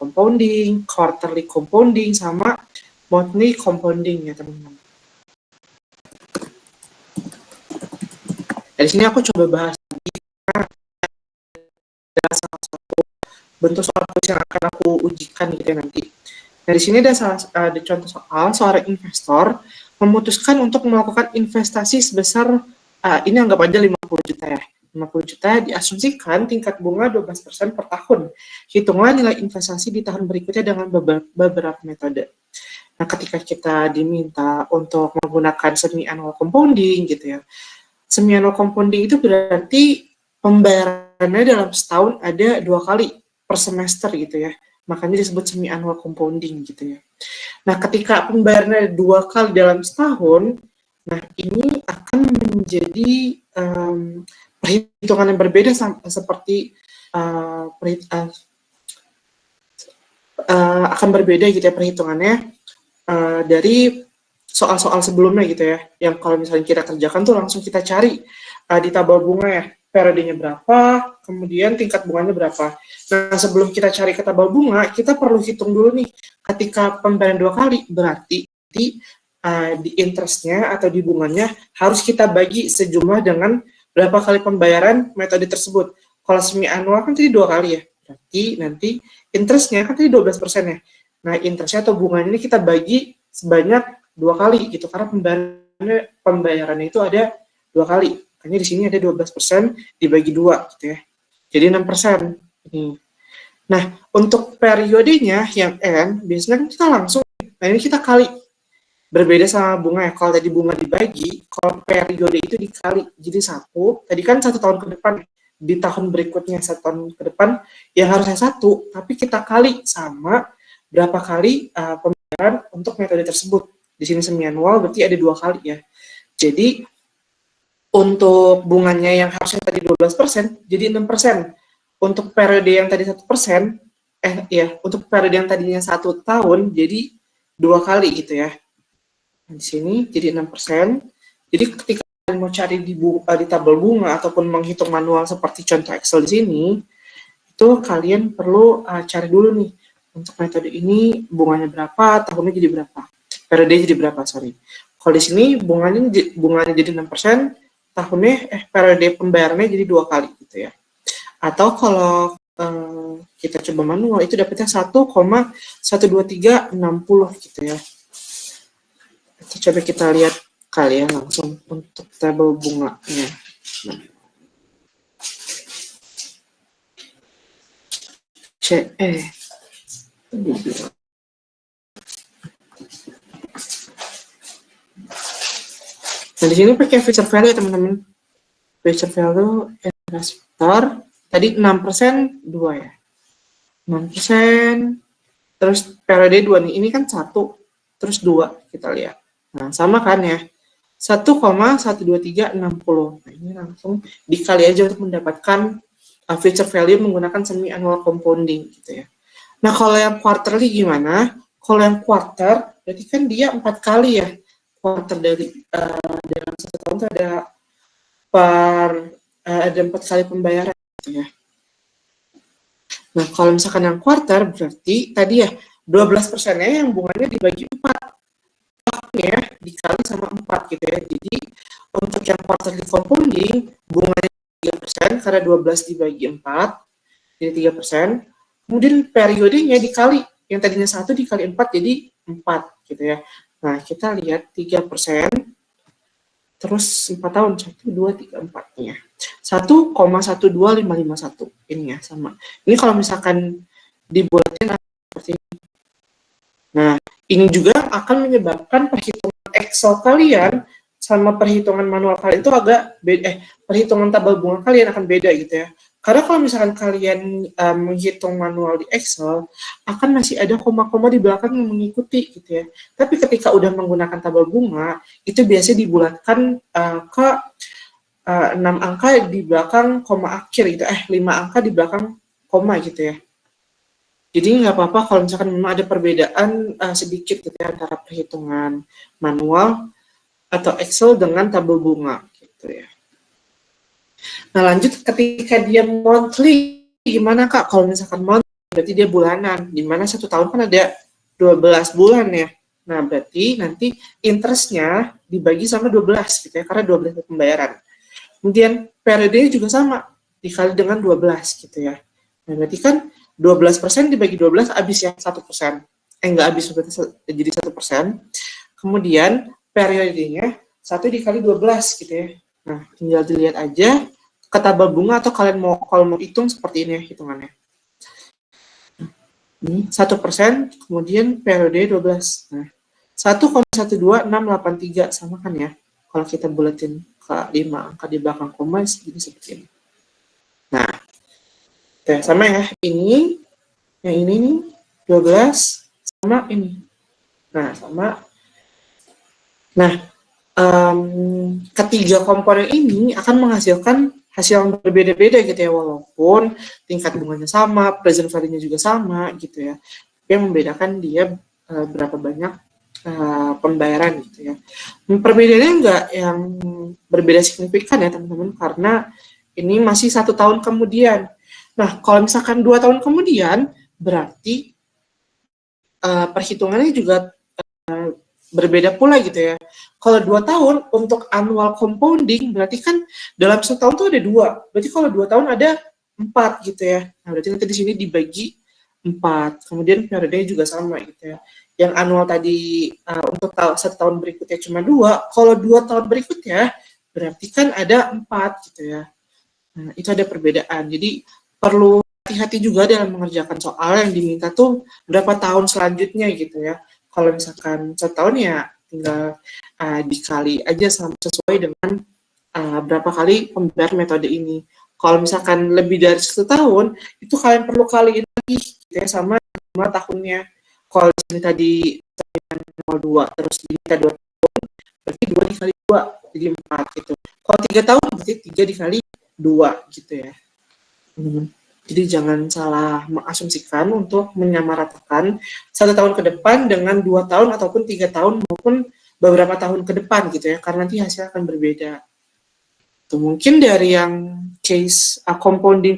compounding, quarterly compounding, sama monthly compounding ya teman-teman. Dari sini aku coba bahas lagi salah satu bentuk soal yang akan aku ujikan gitu ya nanti. Dari sini ada contoh soal seorang investor memutuskan untuk melakukan investasi sebesar ini anggap aja 50 juta ya. 50 juta diasumsikan tingkat bunga 12% per tahun. Hitunglah nilai investasi di tahun berikutnya dengan beberapa metode. Nah, ketika kita diminta untuk menggunakan semi-annual compounding gitu ya. Semi-annual compounding itu berarti pembayarannya dalam setahun ada 2 kali per semester gitu ya. Makanya disebut semi-annual compounding gitu ya. Nah, ketika pembayarannya 2 kali dalam setahun, nah ini akan menjadi perhitungan yang berbeda seperti akan berbeda gitu ya perhitungannya dari soal-soal sebelumnya gitu ya, yang kalau misalnya kita kerjakan tuh langsung kita cari di tabel bunga ya, periodenya berapa, kemudian tingkat bunganya berapa. Nah, sebelum kita cari ke tabel bunga, kita perlu hitung dulu nih, ketika pembayaran 2 kali, berarti di interestnya atau di bunganya harus kita bagi sejumlah dengan berapa kali pembayaran metode tersebut. Kalau semi-annual kan tadi 2 kali ya, berarti nanti interestnya kan tadi 12% ya. Nah, interestnya atau bunganya ini kita bagi sebanyak 2 kali gitu, karena pembayarannya itu ada 2 kali. Makanya di sini ada 12% dibagi 2 gitu ya. Jadi 6% ini. Nah, untuk periodenya yang N, biasanya kita langsung, nah ini kita kali. Berbeda sama bunga ya, kalau tadi bunga dibagi, kalau periode itu dikali, jadi 1, tadi kan 1 tahun ke depan, di tahun berikutnya 1 tahun ke depan, yang harusnya 1, tapi kita kali sama berapa kali pembayaran untuk metode tersebut. Di sini semi-annual berarti ada 2 kali ya. Jadi, untuk bunganya yang harusnya tadi 12%, jadi 6%. Untuk periode yang tadi 1%, untuk periode yang tadinya 1 tahun, jadi 2 kali gitu ya. Di sini jadi 6%. Jadi ketika kalian mau cari di tabel bunga ataupun menghitung manual seperti contoh Excel di sini, itu kalian perlu cari dulu nih, untuk metode ini bunganya berapa, tahunnya jadi berapa, periode jadi berapa, sorry. Kalau di sini bunganya jadi 6%, tahunnya periode pembayarannya jadi 2 kali gitu ya. Atau kalau kita coba manual itu dapatnya 1,12360 gitu ya. Coba kita lihat kali ya langsung untuk tabel bunganya. Nah. Nah, di sini pakai feature value teman-teman. Feature value investor tadi 6% 2 ya. 6%, terus periode 2 nih. Ini kan 1, terus 2 kita lihat. Nah, sama kan ya, 1,12360. Nah, ini langsung dikali aja untuk mendapatkan feature value menggunakan semi-annual compounding gitu ya. Nah, kalau yang quarterly gimana? Kalau yang quarter, berarti kan dia 4 kali ya. Quarter dari dalam 1 tahun itu ada 4 kali pembayaran gitu ya. Nah, kalau misalkan yang quarter, berarti tadi ya 12%-nya yang bunganya dibagi 4. Ya, dikali sama 4 gitu ya. Jadi untuk yang quarterly compounding bunganya 3% karena 12 dibagi 4 jadi 3%. Kemudian periodenya dikali, yang tadinya 1 dikali 4 jadi 4 gitu ya. Nah, kita lihat 3% terus 4 tahun 1 2 3 4-nya. 1,12551 ini ya sama. Ini kalau misalkan dibulatin seperti ini. Nah, ini juga akan menyebabkan perhitungan Excel kalian sama perhitungan manual kalian itu agak beda, perhitungan tabel bunga kalian akan beda gitu ya. Karena kalau misalkan kalian menghitung manual di Excel, akan masih ada koma-koma di belakang yang mengikuti gitu ya. Tapi ketika udah menggunakan tabel bunga, itu biasanya dibulatkan ke 6 angka di belakang koma akhir gitu, 5 angka di belakang koma gitu ya. Jadi nggak apa-apa kalau misalkan memang ada perbedaan sedikit gitu ya antara perhitungan manual atau Excel dengan tabel bunga gitu ya. Nah, lanjut ketika dia monthly gimana Kak? Kalau misalkan monthly berarti dia bulanan, di mana 1 tahun kan ada 12 bulan ya. Nah, berarti nanti interestnya dibagi sama 12 gitu ya, karena 12 pembayaran. Kemudian periodenya juga sama, dikali dengan 12 gitu ya. Nah, berarti kan 12% dibagi 12 habis ya 1%. Enggak habis, berarti jadi 1%. Kemudian periodenya 1 dikali 12 gitu ya. Nah, tinggal dilihat aja ke tabel bunga atau kalian kalau mau hitung seperti ini ya hitungannya. 1%, kemudian periode 12. Nah, 1,12683 sama kan ya. Kalau kita buletin ke 5 angka di belakang koma jadi seperti ini. Nah, sama ya. Ini, yang ini nih 12 sama ini. Nah, sama. Nah, ketiga komponen ini akan menghasilkan hasil yang berbeda-beda gitu ya, walaupun tingkat bunganya sama, present value-nya juga sama gitu ya. Yang membedakan dia berapa banyak pembayaran gitu ya. Perbedaannya enggak yang berbeda signifikan ya teman-teman, karena ini masih 1 tahun kemudian. Nah, kalau misalkan 2 tahun kemudian, berarti perhitungannya juga berbeda pula gitu ya. Kalau 2 tahun untuk annual compounding berarti kan dalam 1 tahun tuh ada 2. Berarti kalau 2 tahun ada 4 gitu ya. Nah, berarti nanti di sini dibagi 4. Kemudian periodenya juga sama gitu ya. Yang annual tadi untuk 1 tahun berikutnya cuma 2. Kalau 2 tahun berikutnya berarti kan ada 4 gitu ya. Nah, itu ada perbedaan. Jadi perlu hati-hati juga dalam mengerjakan soal yang diminta tuh berapa tahun selanjutnya gitu ya. Kalau misalkan 1 tahun ya tinggal dikali aja sesuai dengan berapa kali pembayaran metode ini. Kalau misalkan lebih dari 1 tahun, itu kalian perlu kaliin lagi gitu ya, sama jumlah tahunnya. Kalau di sini tadi 0,2, terus diminta 2 tahun, berarti 2 dikali 2, jadi 4 gitu. Kalau 3 tahun, berarti 3 dikali 2 gitu ya. Jadi jangan salah mengasumsikan untuk menyamaratakan 1 tahun ke depan dengan 2 tahun ataupun 3 tahun maupun beberapa tahun ke depan gitu ya, karena nanti hasil akan berbeda. Tuh, mungkin dari yang case compounding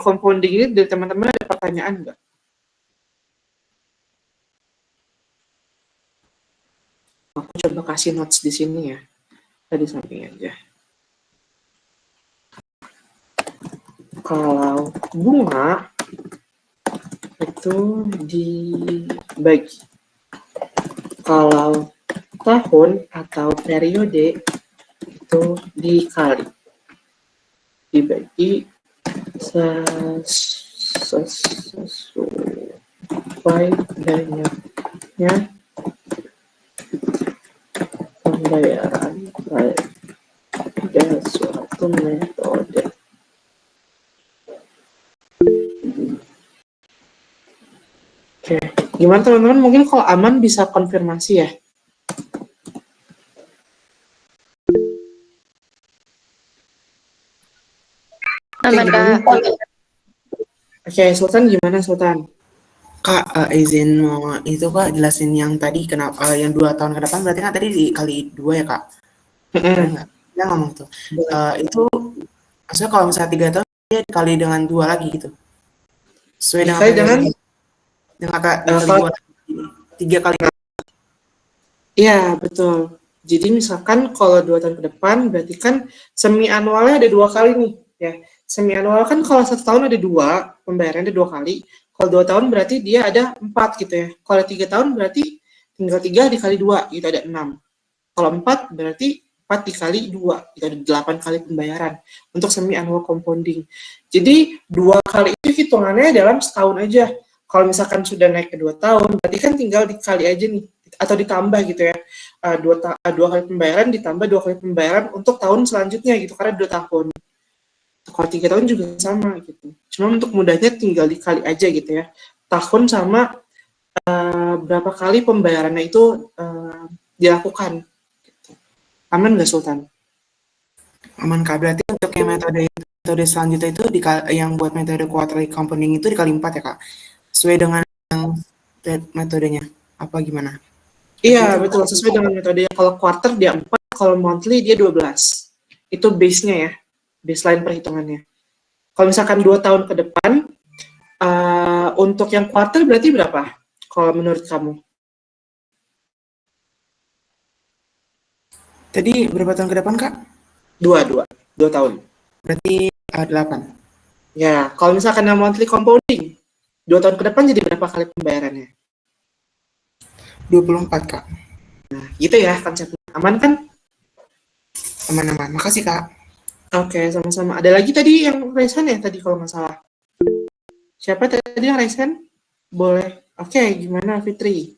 ini dari teman-teman ada pertanyaan nggak? Aku coba kasih notes di sini ya, tadi samping aja. Kalau bunga itu dibagi, kalau tahun atau periode itu dikali, dibagi sesuai banyaknya pembayaran pada suatu metode. Oke, gimana teman-teman? Mungkin kalau aman bisa konfirmasi ya. Aman, Kak. Oke, Sultan gimana Sultan? Kak, izin mau itu Kak jelasin yang tadi kenapa yang 2 tahun ke depan berarti kan tadi dikali 2 ya Kak? Benar nggak? Dia ngomong tuh. Itu maksudnya kalau misalnya 3 tahun dia dikali dengan 2 lagi gitu. Sesuai dengan Kak 3 kali. Iya, betul. Jadi misalkan kalau 2 tahun ke depan berarti kan semi annualnya ada 2 kali nih ya. Semi annual kan kalau 1 tahun ada 2, pembayarannya ada 2 kali. Kalau 2 tahun berarti dia ada 4 gitu ya. Kalau 3 tahun berarti tinggal 3 dikali 2, itu ada 6. Kalau 4 berarti 4 dikali 2, itu ada 8 kali pembayaran untuk semi annual compounding. Jadi 2 kali itu hitungannya dalam setahun aja. Kalau misalkan sudah naik ke 2 tahun, berarti kan tinggal dikali aja nih, atau ditambah gitu ya. 2 kali pembayaran ditambah 2 kali pembayaran untuk tahun selanjutnya gitu, karena 2 tahun. Kalau 3 tahun juga sama gitu. Cuma untuk mudahnya tinggal dikali aja gitu ya. Tahun sama berapa kali pembayarannya itu dilakukan. Gitu. Aman nggak Sultan? Aman Kak, berarti untuk yang metode selanjutnya itu yang buat metode quarterly compounding itu dikali 4 ya Kak? Sesuai dengan yang metodenya, apa gimana? Iya, betul. Sesuai dengan metodenya. Kalau quarter dia 4, kalau monthly dia 12. Itu base-nya ya, baseline perhitungannya. Kalau misalkan 2 tahun ke depan, untuk yang quarter berarti berapa? Kalau menurut kamu? Tadi berapa tahun ke depan, Kak? 2 tahun. Berarti 8. Ya, kalau misalkan yang monthly compounding, 2 tahun ke depan jadi berapa kali pembayarannya? 24, Kak. Nah, gitu ya konsepnya. Aman kan? Aman-aman. Makasih, Kak. Oke, sama-sama. Ada lagi tadi yang Raisan ya tadi kalau nggak salah. Siapa tadi yang Raisan? Boleh. Oke, gimana Fitri?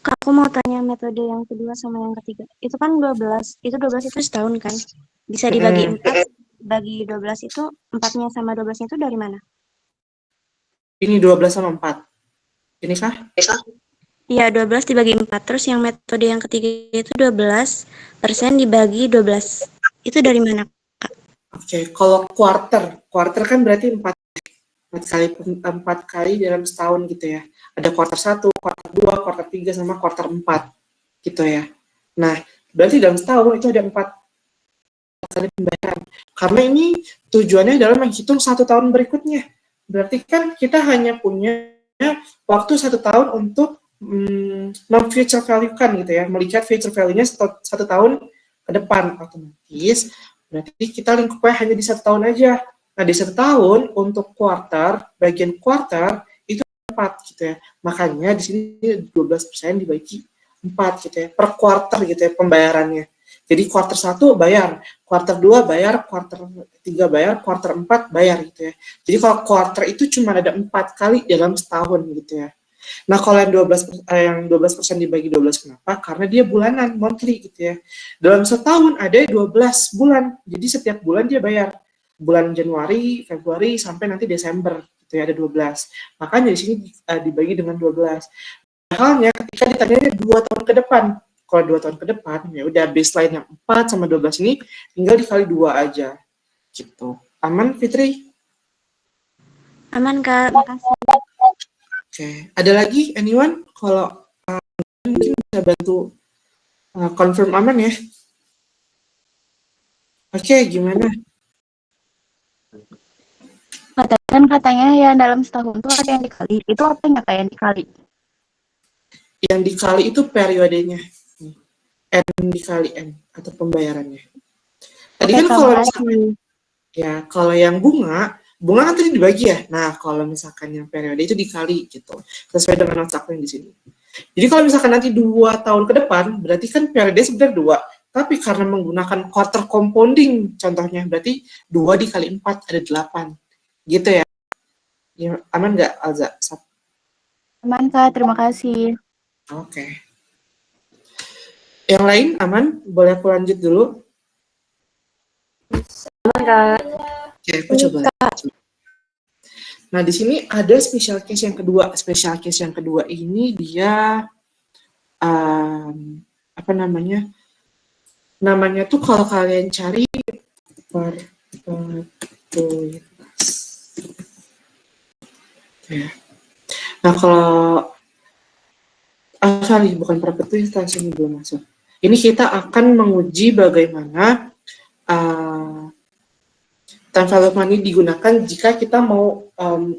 Kak, aku mau tanya metode yang kedua sama yang ketiga. Itu kan 12. Itu 12 itu setahun kan? Bisa dibagi 4. Bagi 12 itu 4-nya sama 12-nya itu dari mana? Ini 12 sama 4. Ini kah? Iya, 12 dibagi 4. Terus yang metode yang ketiga itu 12% dibagi 12. Itu dari mana, Kak? Oke, kalau quarter kan berarti 4 kali dalam setahun gitu ya. Ada quarter 1, quarter 2, quarter 3, sama quarter 4 gitu ya. Nah, berarti dalam setahun itu ada 4 kali pembayaran. Karena ini tujuannya adalah menghitung 1 tahun berikutnya. Berarti kan kita hanya punya waktu 1 tahun untuk mem-future value-kan gitu ya, melihat future value-nya 1 tahun ke depan. Otomatis berarti kita lingkupnya hanya di 1 tahun aja. Nah, di 1 tahun untuk quarter, bagian quarter itu 4 gitu ya. Makanya di sini 12% dibagi 4 gitu ya, per quarter gitu ya pembayarannya. Jadi quarter 1 bayar, quarter 2 bayar, quarter 3 bayar, quarter 4 bayar gitu ya. Jadi kalau quarter itu cuma ada 4 kali dalam setahun gitu ya. Nah, kalau yang 12% dibagi 12 kenapa? Karena dia bulanan, monthly gitu ya. Dalam setahun ada 12 bulan. Jadi setiap bulan dia bayar. Bulan Januari, Februari sampai nanti Desember gitu ya, ada 12. Makanya di sini dibagi dengan 12. Halnya ketika ditanya 2 tahun ke depan. Kalau 2 tahun ke depan ya udah baseline yang 4 sama 12 ini tinggal dikali 2 aja. Gitu. Aman Fitri? Aman, Kak. Makasih. Oke, ada lagi anyone? Kalau mungkin bisa bantu confirm aman ya. Oke, gimana? Kan katanya ya dalam setahun tuh ada yang dikali. Itu apa yang kayak yang dikali? Yang dikali itu periodenya. N dikali N atau pembayarannya. Tadi kan kalau misalkan kalau yang bunga kan tadi dibagi ya. Nah, kalau misalkan yang periode itu dikali gitu. Sesuai dengan notaknya di sini. Jadi kalau misalkan nanti 2 tahun ke depan, berarti kan periode sebenarnya 2. Tapi karena menggunakan quarter compounding, contohnya berarti 2 dikali 4 ada 8. Gitu ya. Ya, aman nggak, Alza? Aman, Kak. Terima kasih. Oke. Yang lain aman? Boleh aku lanjut dulu? Aman, Kak. Oke, aku coba. Nah, di sini ada special case yang kedua. Special case yang kedua ini dia apa namanya? Namanya tuh kalau kalian cari perpetuitas. Ya. Nah, kalau sorry, bukan perpetuitas, ini belum masuk. Ini kita akan menguji bagaimana time value of money digunakan jika kita mau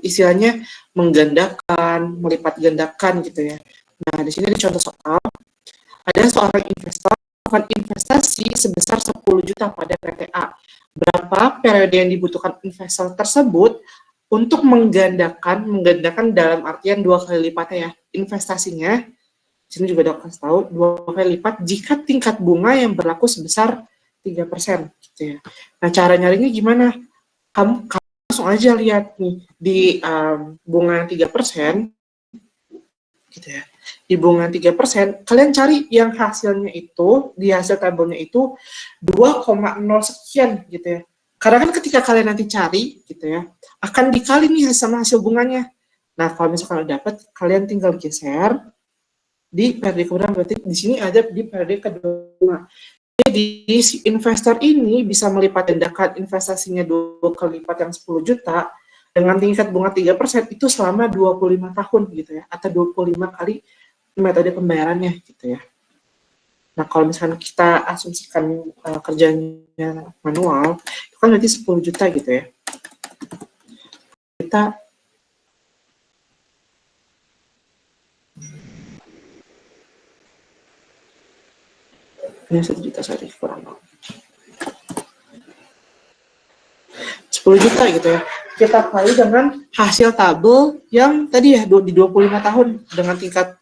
istilahnya menggandakan, melipat gandakan gitu ya. Nah, di sini ada contoh soal. Ada seorang investor melakukan investasi sebesar 10 juta pada PTA. Berapa periode yang dibutuhkan investor tersebut untuk menggandakan dalam artian 2 kali lipatnya ya, investasinya. Di sini juga ada kasih tahu 2 kali lipat jika tingkat bunga yang berlaku sebesar 3% gitu ya. Nah, cara nyarinya gimana? Kamu langsung aja lihat nih di bunga 3% gitu ya. Di bunga 3%, kalian cari yang hasilnya itu, di hasil tabelnya itu 2,0 sekian gitu ya. Karena kan ketika kalian nanti cari gitu ya, akan dikali nih sama hasil bunganya. Nah, kalau misalkan udah dapat, kalian tinggal geser di periode kemudian, berarti di sini ada di periode kedua. Jadi si investor ini bisa melipat gandakan investasinya 2 kali lipat yang 10 juta dengan tingkat bunga 3% itu selama 25 tahun gitu ya, atau 25 kali metode pembayarannya gitu ya. Nah, kalau misalnya kita asumsikan kerjanya manual, itu kan berarti 10 juta gitu ya. kita ini 1 juta, sorry, kurang 10 juta gitu ya. Kita kali dengan hasil tabel yang tadi ya di 25 tahun dengan tingkat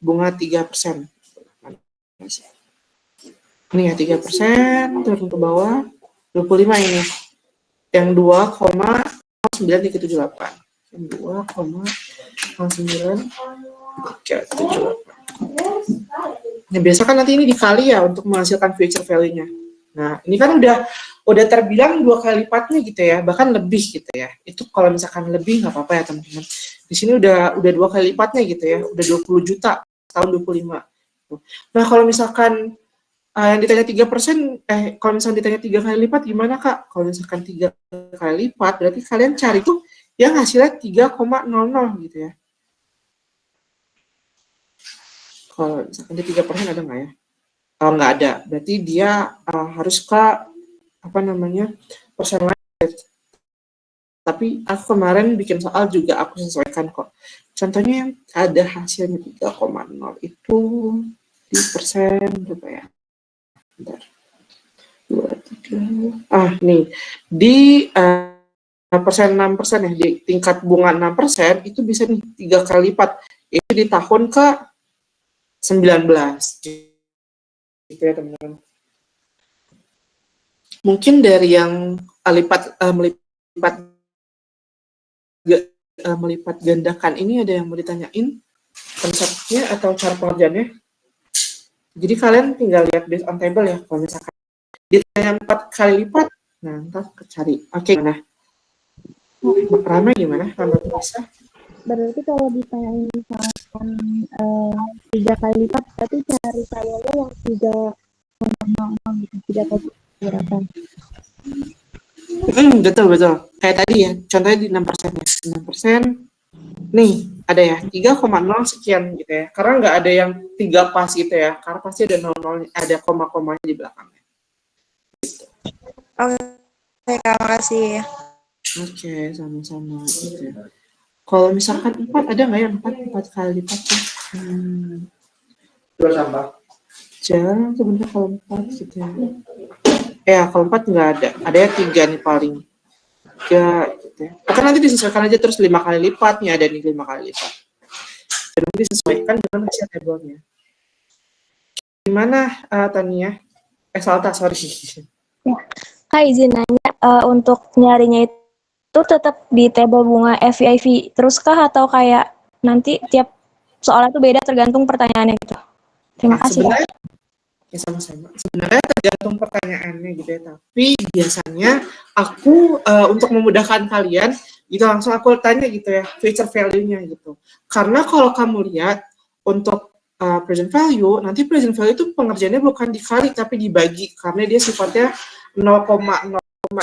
bunga 3%. Ini ya 3%, turun ke bawah, 25 ini. Yang 2,9378. Yang 2,9378. Nah, biasa kan nanti ini dikali ya untuk menghasilkan future value-nya. Nah, ini kan udah terbilang 2 kali lipatnya gitu ya, bahkan lebih gitu ya. Itu kalau misalkan lebih nggak apa-apa ya teman-teman. Di sini udah 2 kali lipatnya gitu ya, udah 20 juta tahun 25. Nah, kalau misalkan yang ditanya 3%, kalau misalkan ditanya 3 kali lipat gimana Kak? Kalau misalkan 3 kali lipat, berarti kalian cari tuh yang hasilnya 3,00 gitu ya. Kalau misalkan dia 3% ada nggak ya? Kalau nggak ada, berarti dia harus ke persen lain. Tapi aku kemarin bikin soal juga aku sesuaikan kok. Contohnya yang ada hasilnya 3,0 itu di persen berapa ya? Bentar. 2, 3. Nih di persen 6% ya, di tingkat bunga 6% itu bisa nih 3 kali lipat. Itu di tahun ke 19. Gitu ya teman-teman. Mungkin dari yang melipat gandakan ini ada yang mau ditanyain konsepnya atau cara pengerjaannya. Jadi kalian tinggal lihat based on table ya. Kalau misalkan ditanya 4 kali lipat, nah ntar cari. Oke, nah Rama gimana? Rama bisa? Berarti kalau ditanyain misalkan 3 kali lipat, berarti cari sayanya yang 3,00 gitu, 3 kali berapa? Betul. Kayak tadi ya, contohnya di 6% ya. 6%, nih ada ya, 3,0 sekian gitu ya. Karena nggak ada yang 3 pas gitu ya, karena pasti ada 0, ada koma-komanya di belakangnya. Gitu. Oke, Kak, makasih. Oke, sama-sama gitu ya. Kalau misalkan 4, ada nggak ya 4 kali lipat tuh? Jarang sebenarnya kalau 4 gitu ya. Kalau 4 nggak ada. Ada ya 3 nih paling. 3 gitu ya. Atau nanti disesuaikan aja terus 5 kali lipatnya, ada nih 5 kali lipat. Dan nanti disesuaikan dengan hasil tabelnya. Gimana Tania? Salta, sorry. Ya. Kak, izin nanya, untuk nyarinya itu tetap di tabel bunga FVIV terus kah atau kayak nanti tiap soalnya tuh beda tergantung pertanyaannya gitu? Terima kasih, Kak. Ya sama-sama. Sebenarnya tergantung pertanyaannya gitu ya. Tapi biasanya aku untuk memudahkan kalian gitu langsung aku tanya gitu ya future value-nya gitu. Karena kalau kamu lihat untuk present value, nanti present value itu pengerjaannya bukan dikali tapi dibagi karena dia sifatnya 0,0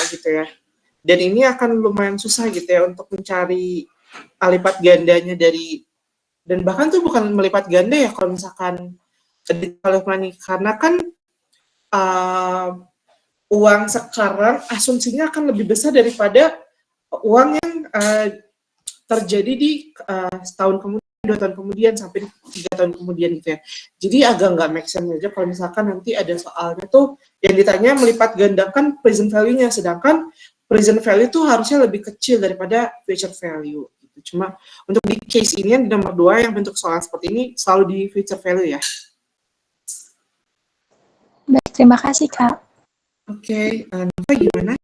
gitu ya. Dan ini akan lumayan susah gitu ya untuk mencari lipat gandanya dari, dan bahkan tuh bukan melipat ganda ya kalau misalkan digital money, karena kan uang sekarang asumsinya akan lebih besar daripada uang yang terjadi di setahun kemudian, 2 tahun kemudian, sampai 3 tahun kemudian gitu ya. Jadi agak nggak make sense aja kalau misalkan nanti ada soalnya tuh yang ditanya melipat gandakan present value-nya, sedangkan present value itu harusnya lebih kecil daripada future value. Gitu. Cuma untuk di case ini yang di nomor 2 yang bentuk soal seperti ini selalu di future value ya. Baik, terima kasih, Kak. Oke, Nova gimana?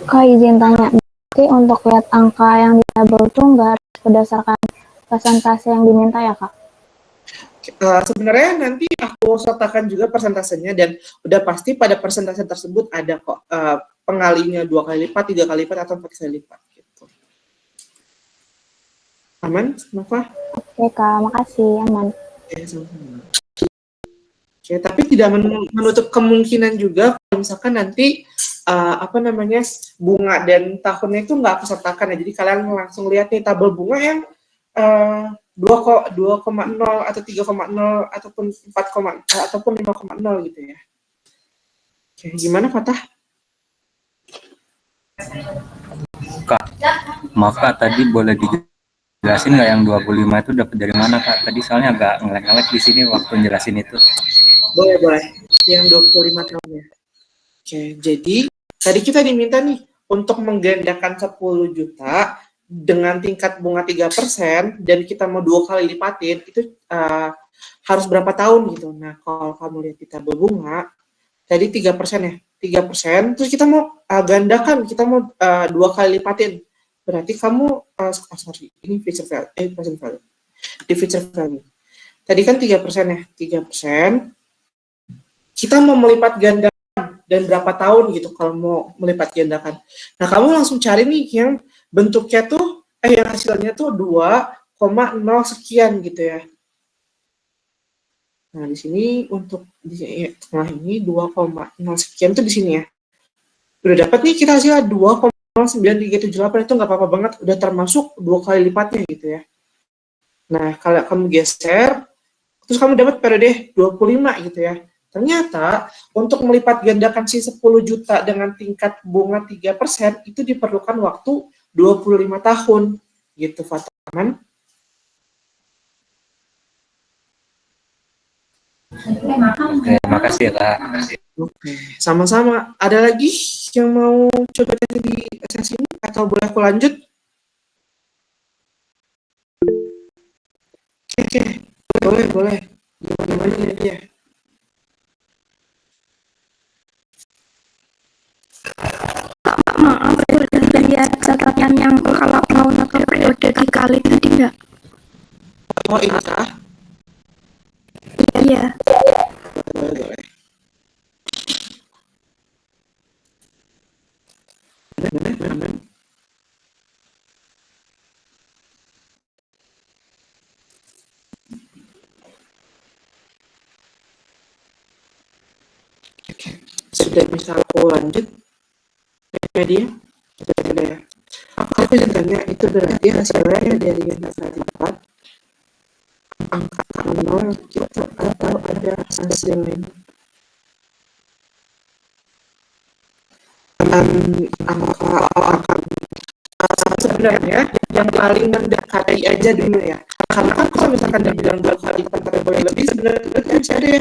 Kak, izin tanya, berarti untuk lihat angka yang di tabel itu nggak harus berdasarkan persentase yang diminta ya, Kak? Sebenarnya nanti aku sertakan juga persentasenya dan udah pasti pada persentase tersebut ada kok pengalinya 2 kali lipat, 3 kali lipat, atau 4 kali lipat gitu. Aman, Nova? Oke, Kak, makasih, aman. Oke, sama-sama. Oke, tapi tidak menutup kemungkinan juga kalau misalkan nanti bunga dan tahunnya itu nggak aku sertakan ya. Jadi kalian langsung lihat nih tabel bunga yang 2,0 atau 3,0 ataupun 4, ataupun 5,0 gitu ya. Oke, gimana Fatah? Kak, maaf Kak, tadi boleh dijelasin nggak yang 25 itu dapat dari mana Kak? Tadi soalnya agak ngelek-ngelek di sini waktu jelasin itu. Boleh, boleh. Yang 25 tahun ya. Oke, jadi tadi kita diminta nih untuk menggandakan 10 juta dengan tingkat bunga 3% dan kita mau 2 kali lipatin, itu harus berapa tahun gitu. Nah, kalau kamu lihat di tabel bunga, tadi 3% ya, 3%, terus kita mau gandakan, kita mau 2 kali lipatin. Berarti kamu, sorry, ini future value, present value. Di future value. Tadi kan 3% ya, 3%, kita mau melipat ganda dan berapa tahun gitu kalau mau melipat gandakan. Nah, kamu langsung cari nih yang bentuknya tuh, yang hasilnya tuh 2,0 sekian gitu ya. Nah, di sini untuk di tengah ini 2,0 sekian tuh di sini ya. Udah dapat nih kita hasilnya 2,9378, itu nggak apa-apa banget, udah termasuk 2 kali lipatnya gitu ya. Nah, kalau kamu geser, terus kamu dapat periode 25 gitu ya. Ternyata untuk melipat gandakan si 10 juta dengan tingkat bunga 3% itu diperlukan waktu 25 tahun gitu, Fataman. Oke, makasih ya Kak. Oke, sama-sama. Ada lagi yang mau coba di sesi ini atau boleh aku lanjut? Oke, boleh. Gimana dia? Maaf, boleh lihat catatan yang kalau tahun atau periode dikali tadi nggak? Oh, ini kah? Iya. Boleh. Benar. Oke, sudah bisa aku lanjut media? Sudah ya. Aku tanya itu berarti hasilnya dari yang dapat angka 0 gitu atau ada hasil lain? Angka sebenarnya yang paling mendekati aja dulu ya. Karena kan kalau misalkan dia bilang 2 kali lipat atau boleh lebih, sebenarnya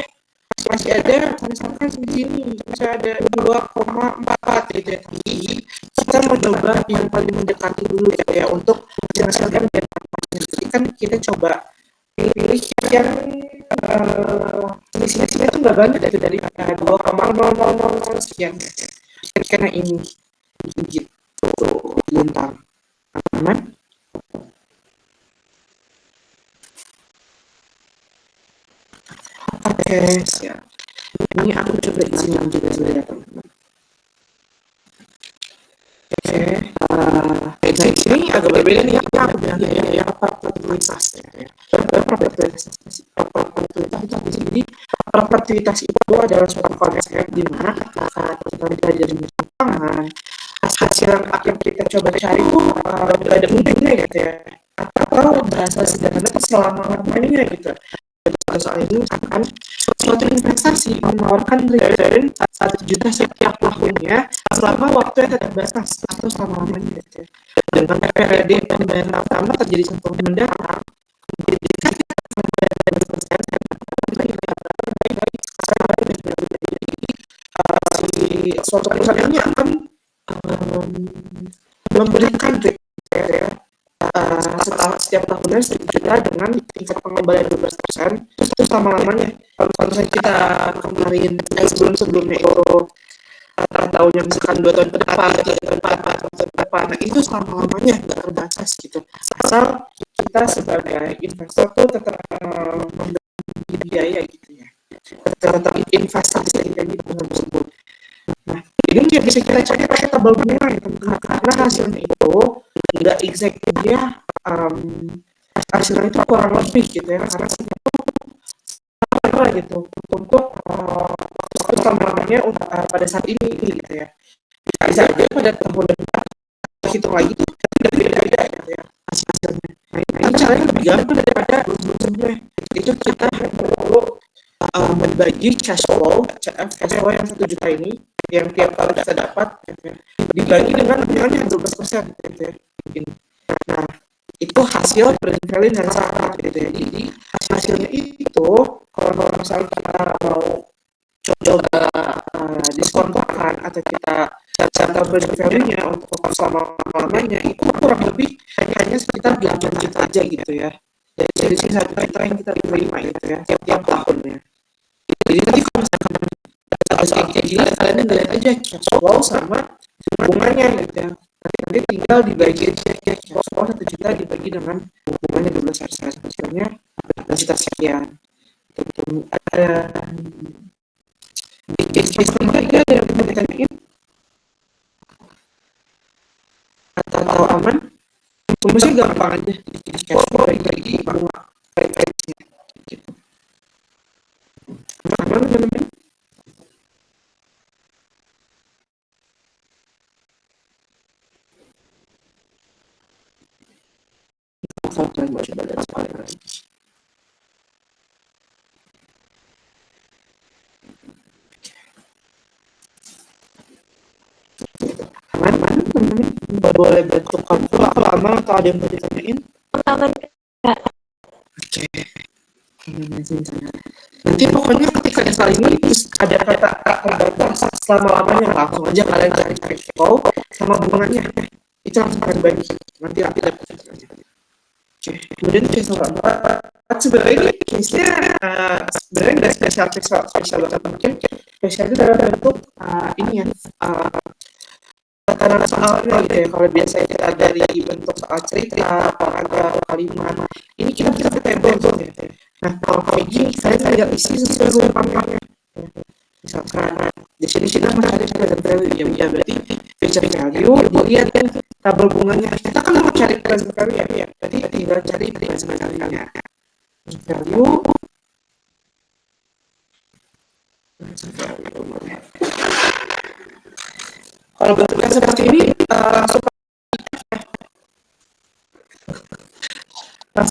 masih ada misalkan segini, masih ada 2,4 gitu ya. Tapi kita mau coba yang paling mendekati dulu ya untuk menghasilkan data. Jadi kan kita coba pilih yang selisihnya tuh nggak banyak itu dari 2,000 sekian. Karena ini gitu bintang. Aman? Oke, siap. Ini aku coba isi lanjut ya teman-teman. Oke, nah ini agak berbeda nih. Ya, aku bilang ya probabilitas ya. Probabilitas itu apa sih? Jadi probabilitas itu adalah suatu konsep di mana kita belajar di lapangan, hasil yang akan kita coba cari itu nggak ada ujungnya gitu ya, atau bahasa sederhana selama-lamanya gitu. Soal ini akan suatu investasi menawarkan return 1 juta setiap tahunnya selama waktu yang tidak batas atau selama-lamanya gitu ya. Dengan periode pembayaran pertama terjadi 1 tahun mendatang, menjadikan suatu perusahaan ini akan memberikan return ya, setiap tahunnya 1 juta dengan tingkat pengembalian 12%, itu selama-lamanya. Kalau misalnya kita kemarin sebelumnya itu tahunnya misalkan 2 tahun ke depan, 3 tahun ke depan, nah itu selama-lamanya nggak terbatas gitu. Asal kita sebagai investor tuh tetap memberi biaya gitu ya, tetap investasi di bunga tersebut. Nah, ini juga bisa kita cari pakai tabel bunga ya teman-teman, karena hasilnya itu nggak exact dia, hasilnya itu kurang lebih gitu ya, karena apa gitu untuk waktu tambahannya pada saat ini gitu ya. Bisa aja pada tahun depan hitung lagi tuh beda-beda gitu ya hasilnya. Nah, ini caranya lebih gampang daripada sebelumnya. Itu kita perlu membagi cash flow yang 1 juta ini yang tiap kali kita dapat gitu ya, dibagi dengan nilainya 12% gitu ya. Nah, itu hasil present value yang sama gitu ya. Jadi hasilnya itu kalau misalnya kita mau coba diskontokan atau kita catat present value-nya untuk selama-lamanya itu kurang lebih hanya sekitar 8 juta aja gitu ya. Jadi 1 juta yang kita terima gitu ya tiap tahunnya. Jadi nanti kalau misalkan harus kayak gini, kalian lihat aja cash flow sama bunganya gitu ya. Nanti tinggal dibagi aja cash flow 1 juta dibagi dengan bunganya 12%. Hasilnya 1 juta sekian. Ada case number 3 ada yang mau ditanyain? Atau aman? Rumusnya gampang aja. Cash flow bagi bunga. Gitu. Aman teman-teman? Kalau kalian mau coba lihat sekali lagi. Aman teman-teman? Boleh bentuk kalkulator aman atau ada yang mau ditanyain? Aman, Kak. Oke. Nanti pokoknya ketika kali ini ada kata terbatas selama-lamanya langsung aja kalian cari cash flow sama bunganya. Itu langsung kalian bagi. Nanti dapat. Oke. Kemudian case nomor 4 sebenarnya ini case-nya sebenarnya nggak spesial banget, mungkin spesial itu dalam bentuk ini ya tatanan soalnya gitu ya. Kalau biasanya kita dari bentuk soal cerita, paragraf, kalimat, ini kita bisa ke table tuh gitu ya. Nah kalau kayak gini kalian tinggal isi sesuai rumpangnya. Misalkan di sini kita mencari present value ya berarti present value dilihat kan tabel bunganya. Kita kan mau cari present value ya, berarti tinggal cari present value-nya. Value kalau bentuknya seperti ini langsung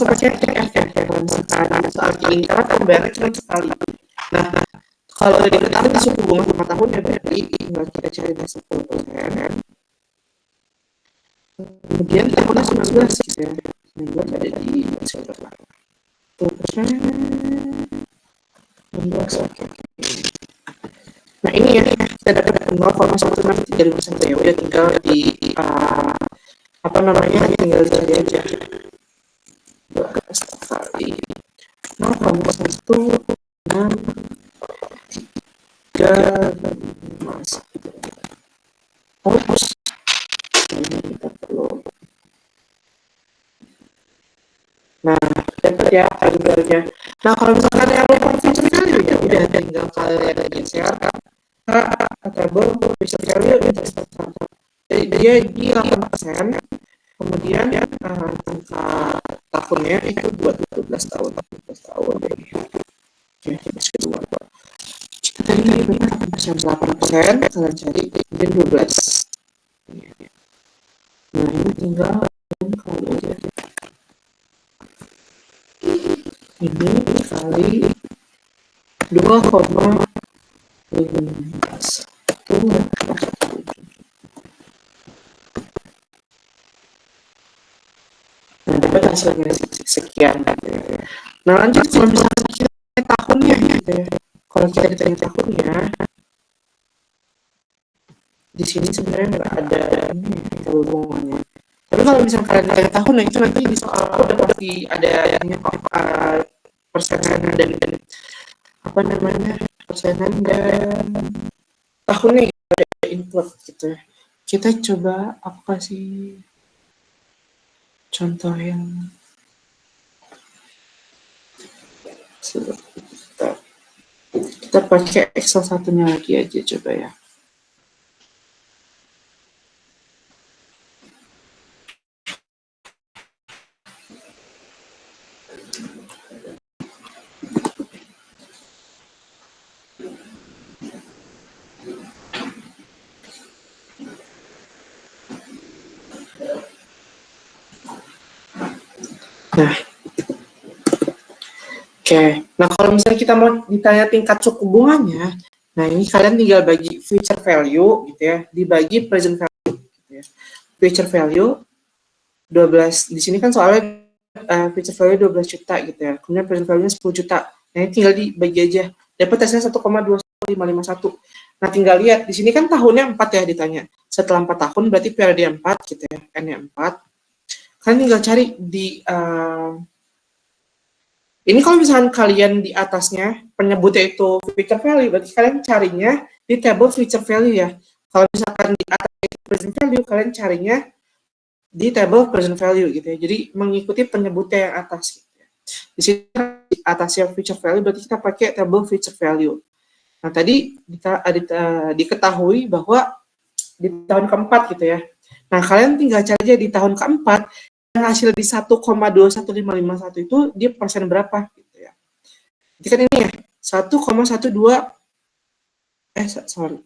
pakai TF ya. Kalau misalkan soal lingkaran pembayaran cuma sekali. Nah kalau diketahui di suku bunga 5 tahun ya berarti tinggal kita cari 10%. Kemudian tahunnya 19 gitu ya. 19 ada di 10%. 19 oke. Nah ini ya kita dapat 0,135 ya udah tinggal di apa namanya tinggal dicari aja 12 kali 0,1 6 3 mas ini kita perlu. Nah dapat ya harganya. Nah kalau misalkan yang lupa feature value ya udah tinggal kalian geser atau bisa value jadi dia di 8%. Kemudian angka tahunnya itu buat 12 tahun. Oke, case kedua. Kita tadi berapa 8%, kalian cari kemudian 12. Nah ini tinggal kali aja. Ini kali 2,15. Nah, dapat hasilnya sekian. Nah, lanjut kalau misalnya kita tahunnya gitu ya. Kalau kita ditanya tahunnya, di sini sebenarnya nggak ada ini hubungannya. Tapi kalau misalnya kalian ditanya tahunnya itu nanti di soal udah pasti ada yang persenan dan apa namanya persenan dan tahunnya ada input gitu ya. Kita coba apa sih contoh yang kita pakai Excel satunya lagi aja coba ya. Nah, oke. Nah kalau misalnya kita mau ditanya tingkat suku bunganya, Nah, ini kalian tinggal bagi future value gitu ya, dibagi present value gitu ya. Future value 12, di sini kan soalnya future value 12 juta gitu ya. Kemudian present value-nya 10 juta. Nah, ini tinggal dibagi aja. Dapat hasilnya 1,21551. Nah, tinggal lihat di sini kan tahunnya 4 ya ditanya. Setelah 4 tahun berarti periode 4 gitu ya. N-nya 4. Kalian tinggal cari di ini kalau misalkan kalian di atasnya penyebutnya itu future value, berarti kalian carinya di table future value ya. Kalau misalkan di atas itu present value, kalian carinya di table present value gitu ya. Jadi mengikuti penyebutnya yang atas gitu ya. Di sini di atasnya future value berarti kita pakai table future value. Nah, tadi kita diketahui bahwa di tahun keempat gitu ya. Nah, kalian tinggal cari aja di tahun keempat yang hasil di 1,21551 itu dia persen berapa gitu ya. Jadi kan ini ya 1,12 sorry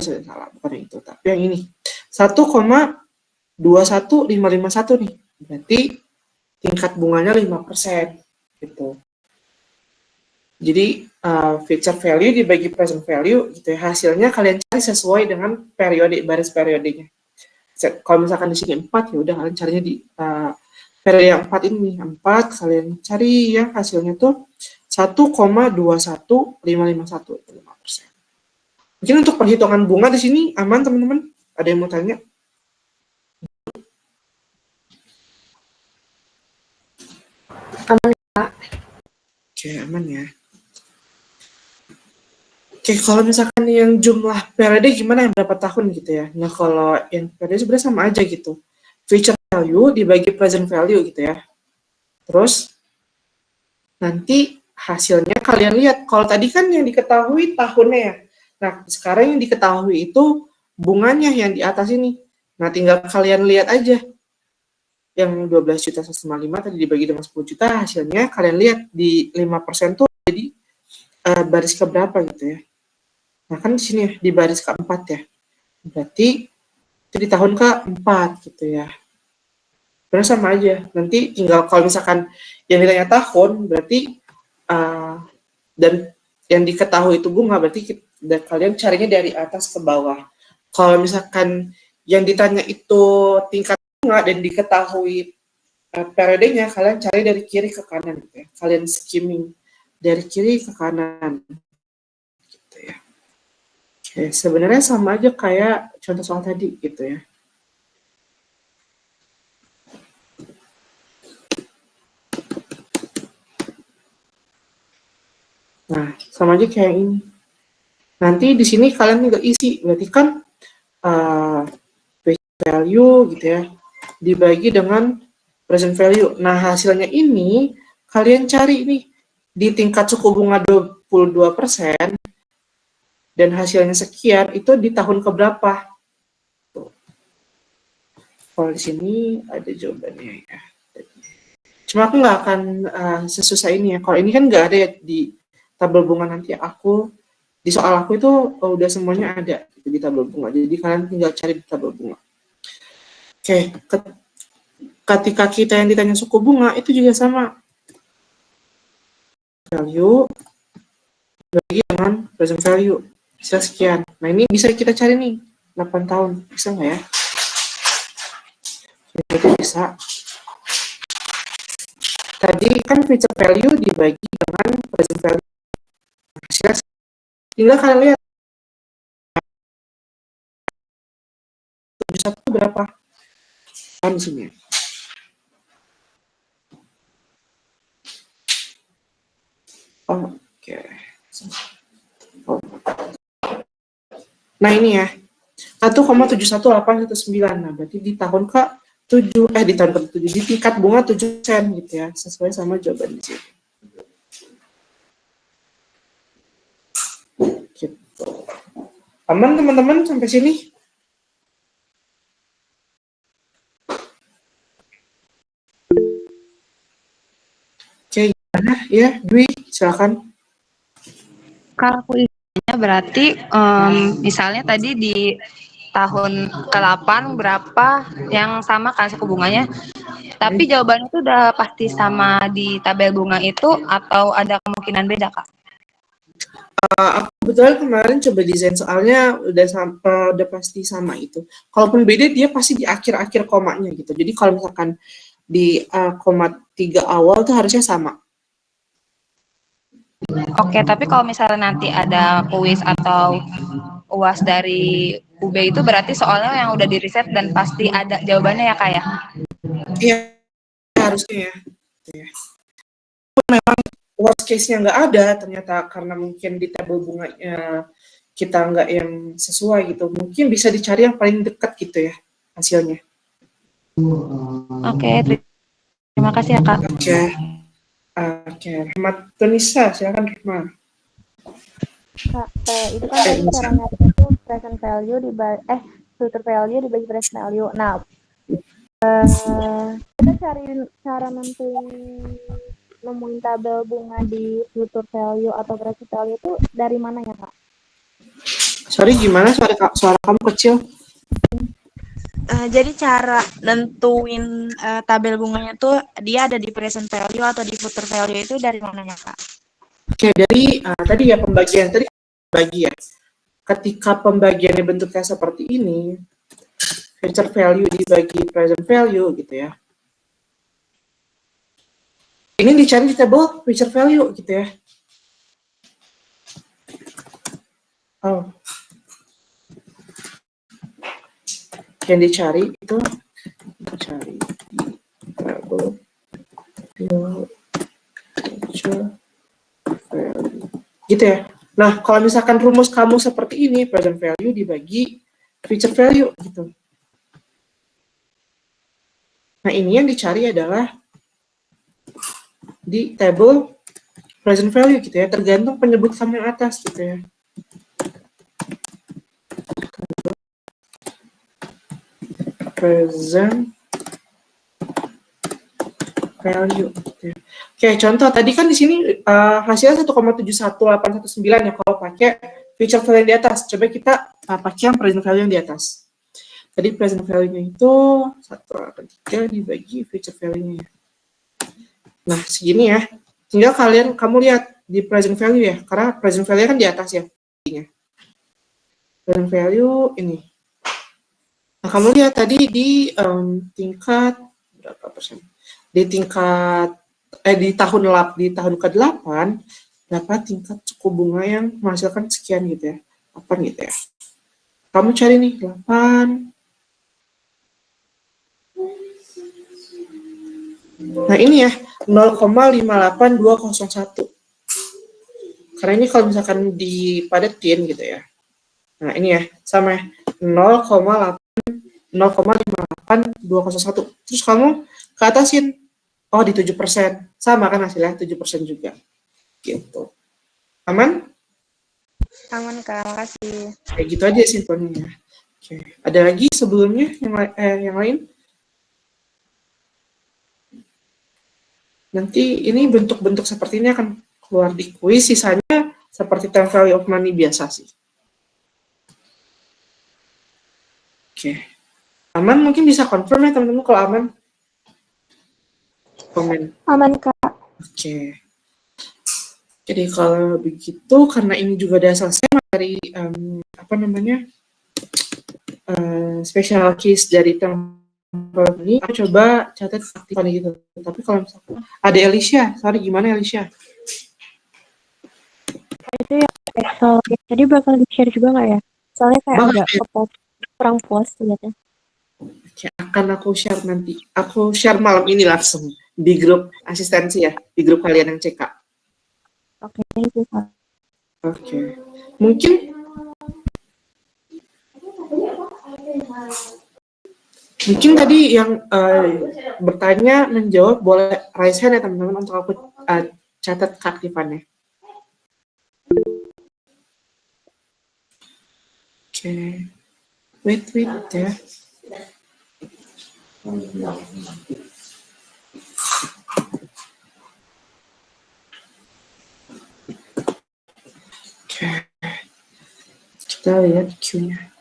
salah bukan yang itu tapi yang ini 1,21551 nih berarti tingkat bunganya 5% gitu. Jadi future value dibagi present value gitu ya, hasilnya kalian cari sesuai dengan periode baris periodenya. Kalau misalkan di sini 4 ya udah kalian carinya di periode yang 4 ini 4 kalian cari ya hasilnya tuh 1,21551 5%. Mungkin untuk perhitungan bunga di sini aman teman-teman? Ada yang mau tanya? Aman, Kak. Oke, aman ya. Oke, kalau misalkan yang jumlah periode gimana yang berapa tahun gitu ya. Nah, kalau yang periode sebenarnya sama aja gitu. Future value dibagi present value gitu ya. Terus nanti hasilnya kalian lihat. Kalau tadi kan yang diketahui tahunnya ya. Nah, sekarang yang diketahui itu bunganya yang di atas ini. Nah, tinggal kalian lihat aja. Yang 12.155 tadi dibagi dengan 10 juta, hasilnya kalian lihat di 5% tuh jadi baris keberapa gitu ya. Nah, kan di sini ya, di baris keempat ya. Berarti itu di tahun keempat gitu ya. Benar sama aja. Nanti tinggal kalau misalkan yang ditanya tahun, berarti dan yang diketahui itu bunga, berarti kalian carinya dari atas ke bawah. Kalau misalkan yang ditanya itu tingkat bunga dan diketahui periodenya, kalian cari dari kiri ke kanan gitu ya. Kalian skimming dari kiri ke kanan. Gitu ya. Oke, sebenarnya sama aja kayak contoh soal tadi gitu ya. Nah, sama aja kayak ini. Nanti di sini kalian tinggal isi, berarti kan value gitu ya, dibagi dengan present value. Nah, hasilnya ini kalian cari nih di tingkat suku bunga 22%, dan hasilnya sekian, itu di tahun keberapa? Tuh. Kalau di sini ada jawabannya ya. Cuma aku nggak akan sesusah ini ya. Kalau ini kan nggak ada ya di tabel bunga nanti aku, di soal aku itu udah semuanya ada di tabel bunga. Jadi kalian tinggal cari di tabel bunga. Oke, ketika kita yang ditanya suku bunga, itu juga sama. Value bagi dengan present value. Bisa sekian. Nah, ini bisa kita cari nih, 8 tahun. Bisa nggak ya? Itu bisa. Tadi kan future value dibagi dengan present value. Hasilnya tinggal kalian lihat. 71 berapa? Kan di sini. Oke. Nah, ini ya. 1,71819. Nah, berarti di tahun ke-7 di tahun ke-7 di tingkat bunga 7% gitu ya. Sesuai sama jawaban di sini. Gitu. Aman teman-teman sampai sini? Oke, gimana ya, Dwi? Silakan. Kalau aku ingatnya berarti misalnya tadi di tahun ke-8 berapa yang sama kan suku bunganya, tapi jawabannya itu udah pasti sama di tabel bunga itu atau ada kemungkinan beda, Kak? Aku kebetulan kemarin coba desain soalnya udah pasti sama itu. Kalaupun beda dia pasti di akhir-akhir komanya gitu. Jadi kalau misalkan di koma 3 awal tuh harusnya sama. Oke, tapi kalau misalnya nanti ada kuis atau UAS dari UB itu berarti soalnya yang udah di riset dan pasti ada jawabannya ya Kak ya? Iya, harusnya ya. Memang worst case-nya nggak ada ternyata karena mungkin di tabel bunganya kita nggak yang sesuai gitu. Mungkin bisa dicari yang paling dekat gitu ya hasilnya. Oke, terima kasih ya Kak. Oke, Rahmat Tunisa, silakan Rahmat. Kak, itu kan tadi caranya itu present value filter value dibagi present value. Nah, kita cari cara nemuin tabel bunga di future value atau present value itu dari mana ya Kak? Sorry, gimana suara kamu kecil? Jadi cara nentuin tabel bunganya tuh dia ada di present value atau di future value itu dari mananya Kak? Oke, dari tadi ya pembagian tadi bagi ya. Ketika pembagiannya bentuknya seperti ini, future value dibagi present value gitu ya. Ini dicari di tabel future value gitu ya. Oh. Yang dicari itu cari di tabel future value. Gitu ya. Nah, kalau misalkan rumus kamu seperti ini, present value dibagi future value gitu. Nah, ini yang dicari adalah di table present value gitu ya, tergantung penyebut kamu yang atas gitu ya. Present value. Gitu ya. Oke, contoh tadi kan di sini hasilnya 1,71819 ya kalau pakai future value yang di atas. Coba kita pakai yang present value yang di atas. Tadi present value-nya itu 1,3 dibagi future value-nya. Nah, segini ya. Tinggal kamu lihat di present value ya, karena present value kan di atas ya. Present value ini. Nah, kamu lihat tadi di tingkat berapa persen? Di tingkat di tahun ke-8 dapat tingkat suku bunga yang menghasilkan sekian gitu ya. 8 gitu ya. Kamu cari nih 8. Nah, ini ya 0,58201. Karena ini kalau misalkan dipadetin gitu ya. Nah, ini ya sama ya 0,58201. Terus kamu ke atasin. Oh, di 7%. Sama kan hasilnya 7% juga. Gitu. Aman? Aman Kak, makasih. Kayak gitu aja simpelnya. Oke. Ada lagi sebelumnya yang lain? Nanti ini bentuk-bentuk seperti ini akan keluar di kuis, sisanya seperti time value of money biasa sih. Oke. Aman mungkin bisa confirm ya teman-teman kalau aman. Komen. Aman Kak. Oke. Jadi kalau begitu karena ini juga udah selesai dari special case dari ini, aku coba catat aktifan gitu. Tapi kalau misalkan ada Alicia, sorry gimana Alicia? Itu yang Excel. Jadi bakal di-share juga nggak ya? Soalnya kayak agak kurang puas ternyata. Oke, akan aku share nanti. Aku share malam ini langsung di grup asistensi ya, di grup kalian yang CK. Oke, thank you Kak. Oke. Mungkin tadi yang bertanya menjawab boleh raise hand ya teman-teman untuk aku catat keaktifannya. Oke. Wait ya. Oke. Kita lihat Q-nya.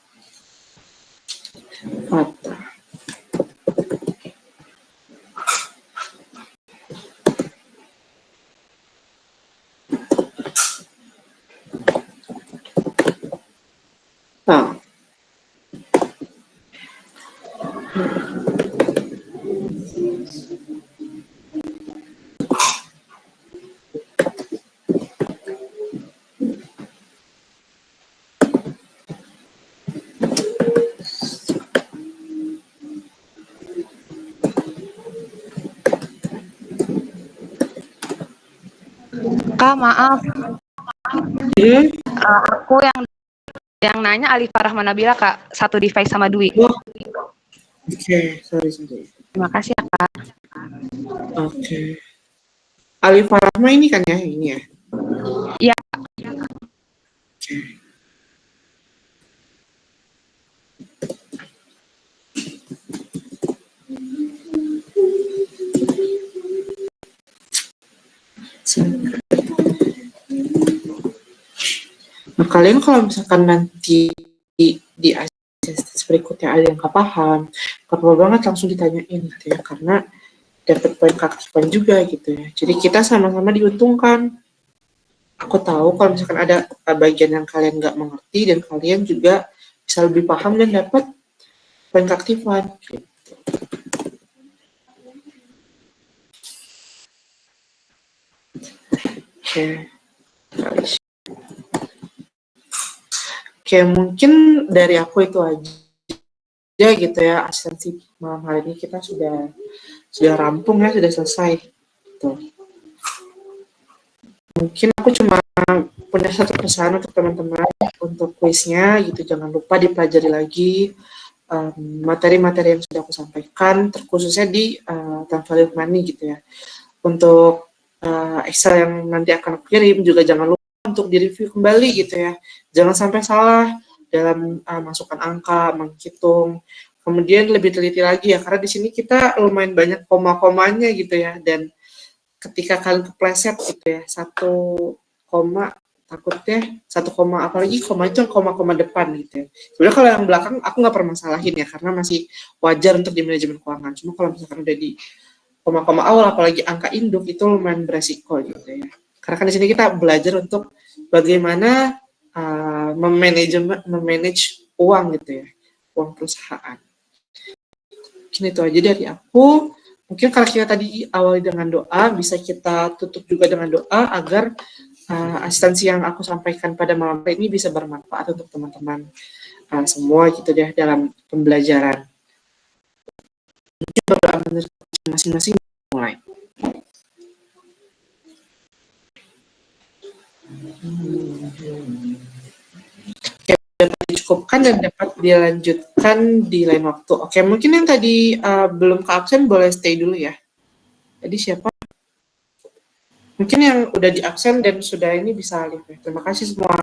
Patah. Kak, maaf. Hmm? Aku yang nanya Alifa Rahman Nabila, Kak. Satu device sama Dwi. Oh, oke, sorry. Terima kasih ya, Kak. Oke. Alif Rahma ini kan ya, ini ya? Iya. Oke. Nah, kalian kalau misalkan nanti di assessment berikutnya ada yang nggak paham, nggak perlu banget langsung ditanyain gitu ya, karena dapat poin keaktifan juga gitu ya. Jadi kita sama-sama diuntungkan. Aku tahu kalau misalkan ada bagian yang kalian nggak mengerti dan kalian juga bisa lebih paham dan dapat poin keaktifan. Gitu. Oke. Oke, mungkin dari aku itu aja gitu ya, asistensi malam hari ini kita sudah rampung ya, sudah selesai. Gitu. Mungkin aku cuma punya satu pesan untuk teman-teman untuk kuisnya gitu, jangan lupa dipelajari lagi materi-materi yang sudah aku sampaikan, terkhususnya di time value of money gitu ya. Untuk Excel yang nanti akan aku kirim juga jangan lupa untuk direview kembali gitu ya. Jangan sampai salah dalam masukkan angka, menghitung. Kemudian lebih teliti lagi ya, karena di sini kita lumayan banyak koma-komanya gitu ya. Dan ketika kalian kepleset gitu ya, 1 koma, takutnya 1 koma, apalagi koma itu koma-koma depan gitu ya. Sebenarnya kalau yang belakang aku nggak permasalahin ya, karena masih wajar untuk di manajemen keuangan. Cuma kalau misalkan udah di koma-koma awal, apalagi angka induk, itu lumayan beresiko gitu ya. Karena kan di sini kita belajar untuk bagaimana memanage uang gitu ya, uang perusahaan. Mungkin itu aja dari aku. Mungkin kalau kita tadi awali dengan doa, bisa kita tutup juga dengan doa agar asistensi yang aku sampaikan pada malam ini bisa bermanfaat untuk teman-teman semua gitu deh dalam pembelajaran. Mungkin berdoa masing-masing mulai. Oke, dapat dicukupkan dan dapat dilanjutkan di lain waktu. Oke, mungkin yang tadi belum ke absen boleh stay dulu ya. Jadi siapa? Mungkin yang udah di absen dan sudah ini bisa live ya. Terima kasih semua.